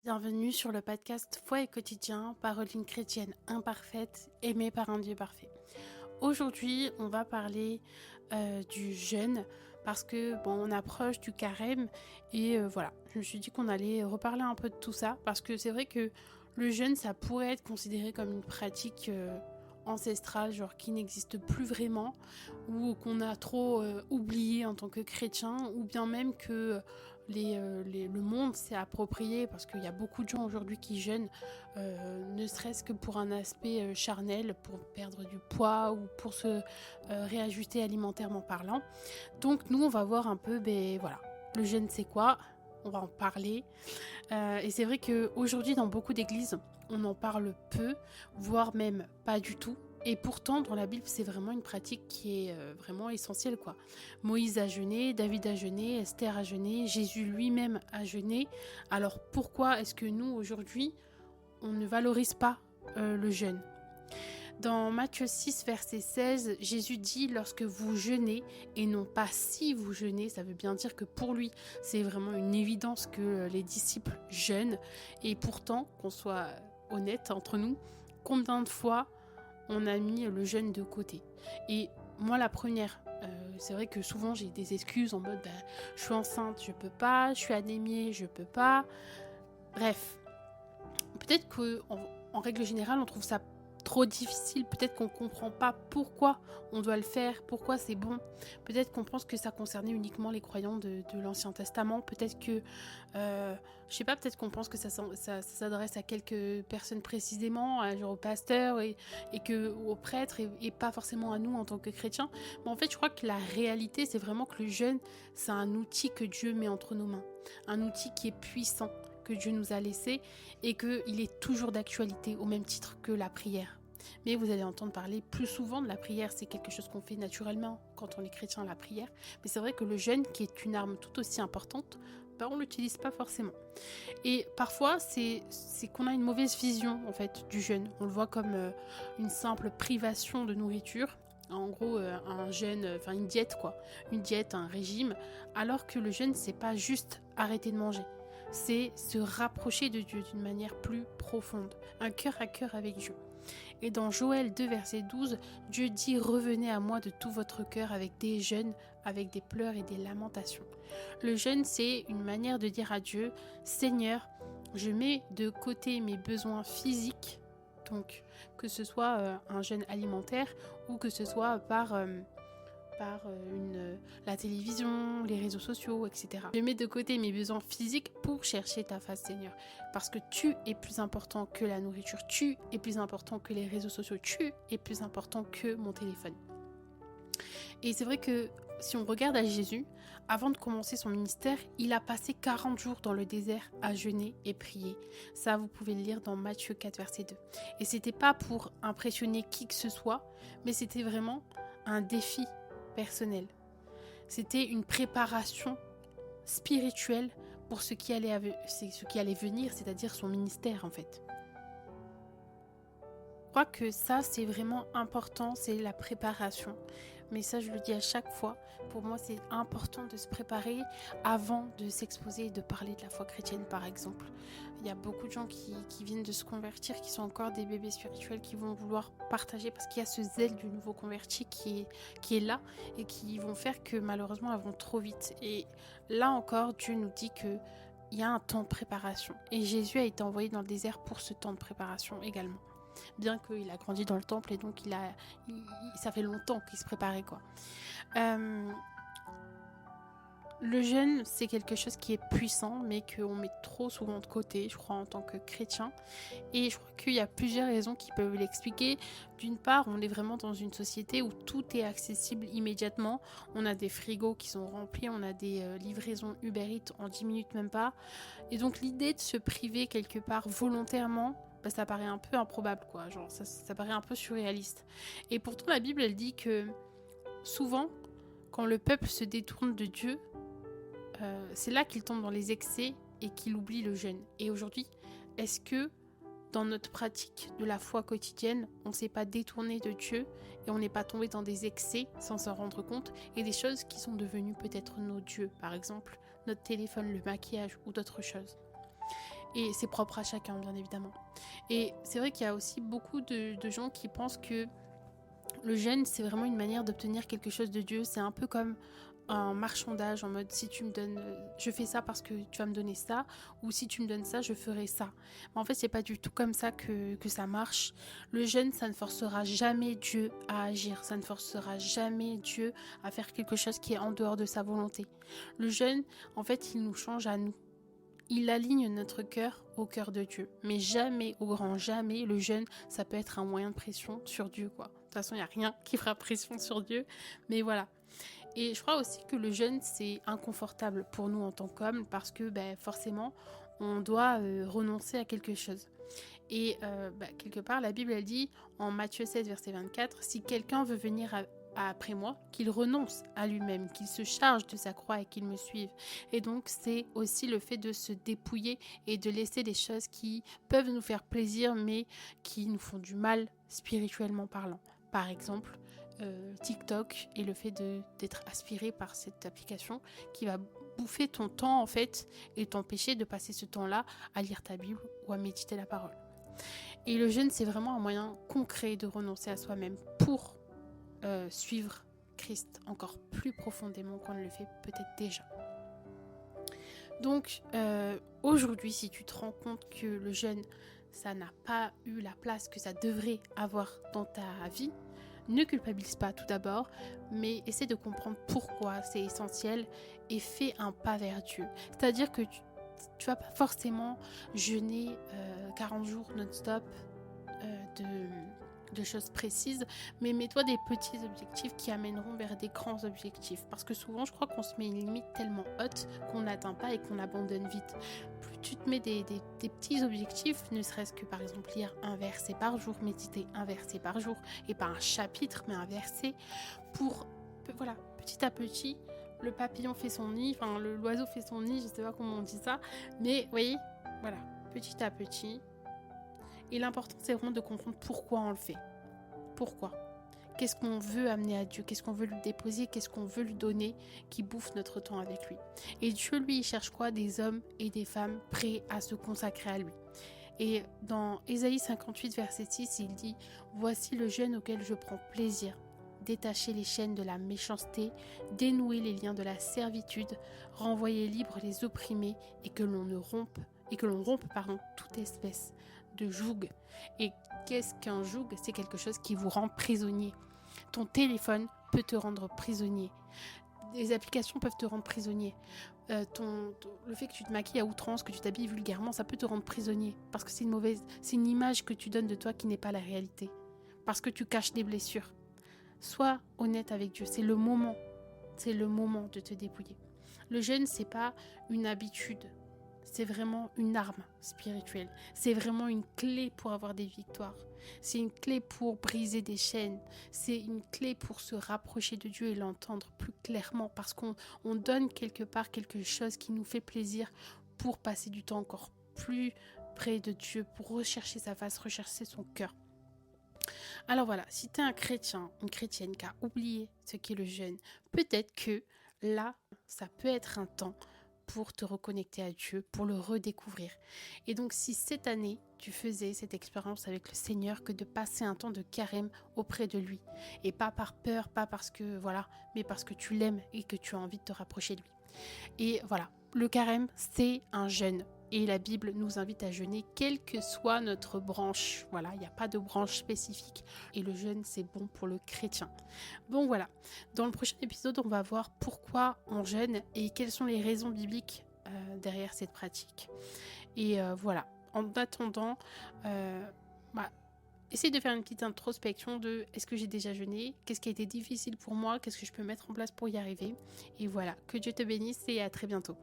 Bienvenue sur le podcast Foi et quotidien, paroles chrétienne imparfaite, aimée par un Dieu parfait. Aujourd'hui, on va parler du jeûne parce que on approche du carême et voilà, je me suis dit qu'on allait reparler un peu de tout ça parce que c'est vrai que le jeûne, ça pourrait être considéré comme une pratique ancestrale, genre qui n'existe plus vraiment ou qu'on a trop oublié en tant que chrétien ou bien même que le monde s'est approprié parce qu'il y a beaucoup de gens aujourd'hui qui jeûnent, ne serait-ce que pour un aspect charnel, pour perdre du poids ou pour se réajuster alimentairement parlant. Donc nous, on va voir un peu, voilà, le jeûne c'est quoi ? On va en parler. Et c'est vrai qu'aujourd'hui, dans beaucoup d'églises, on en parle peu, voire même pas du tout. Et pourtant, dans la Bible, c'est vraiment une pratique qui est vraiment essentielle, quoi. Moïse a jeûné, David a jeûné, Esther a jeûné, Jésus lui-même a jeûné. Alors pourquoi est-ce que nous, aujourd'hui, on ne valorise pas le jeûne ? Dans Matthieu 6, verset 16, Jésus dit « Lorsque vous jeûnez, et non pas si vous jeûnez », ça veut bien dire que pour lui, c'est vraiment une évidence que les disciples jeûnent. Et pourtant, qu'on soit honnête entre nous, combien de fois on a mis le jeûne de côté ? Et moi, la première, c'est vrai que souvent j'ai des excuses en mode je suis enceinte, je peux pas, je suis anémiée, je peux pas. Bref, peut-être qu'en règle générale, on trouve ça trop difficile, peut-être qu'on comprend pas pourquoi on doit le faire, pourquoi c'est bon, peut-être qu'on pense que ça concernait uniquement les croyants de l'Ancien Testament, peut-être que, je sais pas, peut-être qu'on pense que ça s'adresse à quelques personnes précisément, genre aux pasteurs et que aux prêtres et pas forcément à nous en tant que chrétiens, mais en fait je crois que la réalité c'est vraiment que le jeûne c'est un outil que Dieu met entre nos mains, un outil qui est puissant, que Dieu nous a laissé et qu'il est toujours d'actualité au même titre que la prière. Mais vous allez entendre parler plus souvent de la prière, c'est quelque chose qu'on fait naturellement quand on est chrétien, la prière. Mais c'est vrai que le jeûne, qui est une arme tout aussi importante, on ne l'utilise pas forcément. Et parfois, c'est qu'on a une mauvaise vision en fait du jeûne. On le voit comme une simple privation de nourriture. En gros, un jeûne, enfin une diète quoi. Une diète, un régime. Alors que le jeûne, c'est pas juste arrêter de manger. C'est se rapprocher de Dieu d'une manière plus profonde, un cœur à cœur avec Dieu. Et dans Joël 2, verset 12, Dieu dit « Revenez à moi de tout votre cœur avec des jeûnes, avec des pleurs et des lamentations. » Le jeûne, c'est une manière de dire à Dieu « Seigneur, je mets de côté mes besoins physiques, donc que ce soit un jeûne alimentaire ou que ce soit par la télévision, les réseaux sociaux, etc. Je mets de côté mes besoins physiques pour chercher ta face, Seigneur. Parce que tu es plus important que la nourriture, tu es plus important que les réseaux sociaux, tu es plus important que mon téléphone. Et c'est vrai que si on regarde à Jésus, avant de commencer son ministère, il a passé 40 jours dans le désert à jeûner et prier. Ça, vous pouvez le lire dans Matthieu 4, verset 2. Et c'était pas pour impressionner qui que ce soit, mais c'était vraiment un défi personnel. C'était une préparation spirituelle pour ce qui allait venir, c'est-à-dire son ministère en fait. Je crois que ça c'est vraiment important, c'est la préparation. Mais ça je le dis à chaque fois, pour moi c'est important de se préparer avant de s'exposer et de parler de la foi chrétienne par exemple. Il y a beaucoup de gens qui viennent de se convertir, qui sont encore des bébés spirituels, qui vont vouloir partager parce qu'il y a ce zèle du nouveau converti qui est là et qui vont faire que malheureusement elles vont trop vite. Et là encore Dieu nous dit que il y a un temps de préparation et Jésus a été envoyé dans le désert pour ce temps de préparation également. Bien qu'il a grandi dans le temple et donc ça fait longtemps qu'il se préparait quoi. Le jeûne, c'est quelque chose qui est puissant, mais qu'on met trop souvent de côté, je crois, en tant que chrétien. Et je crois qu'il y a plusieurs raisons qui peuvent l'expliquer. D'une part, on est vraiment dans une société où tout est accessible immédiatement. On a des frigos qui sont remplis, on a des livraisons Uber Eats en 10 minutes même pas. Et donc l'idée de se priver quelque part volontairement, ça paraît un peu improbable, quoi. Genre, ça paraît un peu surréaliste. Et pourtant, la Bible, elle dit que souvent, quand le peuple se détourne de Dieu, c'est là qu'il tombe dans les excès et qu'il oublie le jeûne. Et aujourd'hui, est-ce que dans notre pratique de la foi quotidienne, on ne s'est pas détourné de Dieu et on n'est pas tombé dans des excès sans s'en rendre compte et des choses qui sont devenues peut-être nos dieux, par exemple notre téléphone, le maquillage ou d'autres choses. Et c'est propre à chacun, bien évidemment. Et c'est vrai qu'il y a aussi beaucoup de gens qui pensent que le jeûne, c'est vraiment une manière d'obtenir quelque chose de Dieu. C'est un peu comme un marchandage en mode si tu me donnes, je fais ça parce que tu vas me donner ça, ou si tu me donnes ça, je ferai ça. Mais en fait, c'est pas du tout comme ça que ça marche. Le jeûne, ça ne forcera jamais Dieu à agir, ça ne forcera jamais Dieu à faire quelque chose qui est en dehors de sa volonté. Le jeûne, en fait, il nous change à nous. Il aligne notre cœur au cœur de Dieu. Mais jamais, au grand jamais, le jeûne, ça peut être un moyen de pression sur Dieu, quoi. De toute façon, il n'y a rien qui fera pression sur Dieu. Mais voilà. Et je crois aussi que le jeûne, c'est inconfortable pour nous en tant qu'hommes parce que forcément, on doit renoncer à quelque chose. Et quelque part, la Bible, elle dit en Matthieu 16, verset 24, « Si quelqu'un veut venir après moi, qu'il renonce à lui-même, qu'il se charge de sa croix et qu'il me suive. » Et donc, c'est aussi le fait de se dépouiller et de laisser des choses qui peuvent nous faire plaisir, mais qui nous font du mal spirituellement parlant. Par exemple, TikTok et le fait d'être aspiré par cette application qui va bouffer ton temps en fait et t'empêcher de passer ce temps-là à lire ta Bible ou à méditer la parole. Et le jeûne, c'est vraiment un moyen concret de renoncer à soi-même pour suivre Christ encore plus profondément qu'on ne le fait peut-être déjà. Donc aujourd'hui, si tu te rends compte que le jeûne, ça n'a pas eu la place que ça devrait avoir dans ta vie, ne culpabilise pas tout d'abord, mais essaie de comprendre pourquoi c'est essentiel et fais un pas vers Dieu. C'est-à-dire que tu vas pas forcément jeûner 40 jours non-stop de choses précises, mais mets-toi des petits objectifs qui amèneront vers des grands objectifs. Parce que souvent, je crois qu'on se met une limite tellement haute qu'on n'atteint pas et qu'on abandonne vite. Plus tu te mets des petits objectifs, ne serait-ce que par exemple lire un verset par jour, méditer un verset par jour, et pas un chapitre, mais un verset, pour, voilà, petit à petit, le papillon fait son nid, enfin l'oiseau fait son nid, je sais pas comment on dit ça, mais vous voyez, voilà, petit à petit. Et l'important, c'est vraiment de comprendre pourquoi on le fait. Pourquoi ? Qu'est-ce qu'on veut amener à Dieu ? Qu'est-ce qu'on veut lui déposer ? Qu'est-ce qu'on veut lui donner qui bouffe notre temps avec lui ? Et Dieu, lui, il cherche quoi ? Des hommes et des femmes prêts à se consacrer à lui. Et dans Ésaïe 58, verset 6, il dit « Voici le jeûne auquel je prends plaisir, détacher les chaînes de la méchanceté, dénouer les liens de la servitude, renvoyer libres les opprimés et que l'on rompe toute espèce de joug. » Et qu'est-ce qu'un joug ? C'est quelque chose qui vous rend prisonnier. Ton téléphone peut te rendre prisonnier. Des applications peuvent te rendre prisonnier. Le fait que tu te maquilles à outrance, que tu t'habilles vulgairement, ça peut te rendre prisonnier. Parce que c'est une image que tu donnes de toi qui n'est pas la réalité. Parce que tu caches des blessures. Sois honnête avec Dieu. C'est le moment de te dépouiller. Le jeûne, c'est pas une habitude. C'est vraiment une arme spirituelle. C'est vraiment une clé pour avoir des victoires. C'est une clé pour briser des chaînes. C'est une clé pour se rapprocher de Dieu et l'entendre plus clairement parce qu'on donne quelque part quelque chose qui nous fait plaisir pour passer du temps encore plus près de Dieu, pour rechercher sa face, rechercher son cœur. Alors voilà, si tu es un chrétien, une chrétienne qui a oublié ce qu'est le jeûne, peut-être que là, ça peut être un temps pour te reconnecter à Dieu, pour le redécouvrir. Et donc si cette année, tu faisais cette expérience avec le Seigneur que de passer un temps de carême auprès de lui. Et pas par peur, pas parce que, voilà, mais parce que tu l'aimes et que tu as envie de te rapprocher de lui. Et voilà, le carême, c'est un jeûne. Et la Bible nous invite à jeûner, quelle que soit notre branche. Voilà, il n'y a pas de branche spécifique. Et le jeûne, c'est bon pour le chrétien. Bon, voilà. Dans le prochain épisode, on va voir pourquoi on jeûne et quelles sont les raisons bibliques derrière cette pratique. Et voilà. En attendant, essaye de faire une petite introspection de est-ce que j'ai déjà jeûné ? Qu'est-ce qui a été difficile pour moi ? Qu'est-ce que je peux mettre en place pour y arriver ? Et voilà. Que Dieu te bénisse et à très bientôt.